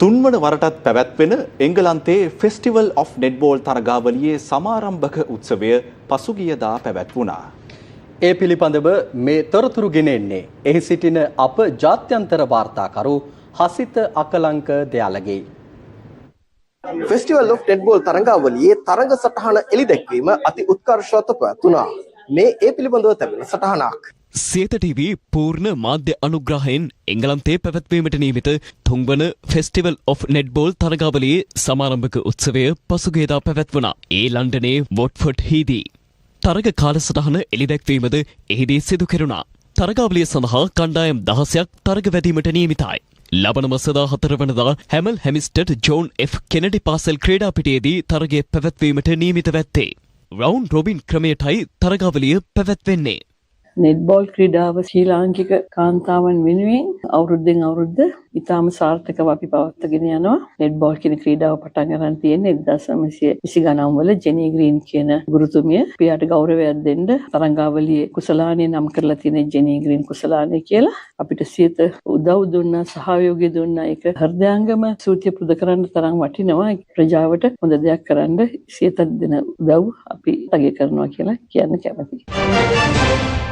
තුන්වන වරටත් පැවැත්වෙන එංගලන්තයේ ෆෙස්ටිවල් ඔෆ් නෙට්බෝල් තරගාවලියේ සමාරම්භක උත්සවය පසුගියදා පැවැත්වුණා. ඒ පිළිබඳව මේ තොරතුරු ගෙන එන්නේ එහි සිටින අප ජාත්‍යන්තර වාර්තාකරු Hasitha Akalanka Dayalage. Festival of netball තරගාවලියේ තරග සටහන එළි දැක්වීම අති උත්කර්ෂවත් පැවැත්වුණා. මේ ඒ පිළිබඳව තිබෙන සටහනක්. සියත ටීවී පූර්ණ මාධ්‍ය අනුග්‍රහයෙන් එංගලන්තයේ පැවැත්වීමට නියමිත තුන්වන ෆෙස්ටිවල් ඔෆ් නෙට්බෝල් තරගාවලියේ සමාරම්භක උත්සවය පසුගියදා පැවැත්වුණා. ඒ ලන්ඩනයේ වොට්ෆර්ඩ් හිදී. තරග කාලසටහන එළිදැක්වීමද එහිදී සිදු කෙරුණා. තරගාවලිය සඳහා කණ්ඩායම් 16ක් තරග වැදීමට නියමිතයි. ලබන මාස 14 වනදා හැමල් හැමිස්ටඩ් ජෝන් F කෙනඩි පාසල් ක්‍රීඩා පිටියේදී තරගය පැවැත්වීමට නියමිත වැත්තේ. රවුන්ඩ් රොබින් ක්‍රමයටයි තරගාවලිය පැවැත්වෙන්නේ. නෙට්බෝල් ක්‍රීඩාව ශ්‍රී ලාංකික කාන්තාවන් වෙනුවෙන් අවුරුද්දෙන් අවුරුද්ද ඉතාම සාර්ථකව අපි පවත්වාගෙන යනවා. නෙට්බෝල් කියන ක්‍රීඩාව පටන් ගන්න තියෙන්නේ 1920 ගණන් වල ජෙනී ග්‍රීන් කියන ගුරුතුමිය පියාට ගෞරවයක් දෙන්න තරංගාවලියේ කුසලානේ නම් කරලා තියෙන ජෙනී ග්‍රීන් කුසලානේ කියලා අපිට සියත උදව් දුන්නා, සහයෝගය දුන්නා. ඒක හෘදයාංගම සූත්‍ය පුද කරන්න තරම් වටිනවා. ප්‍රජාවට හොඳ දෙයක් කරන්න සියත දෙන උදව් අපි අගය කරනවා කියලා කියන්න කැමතියි.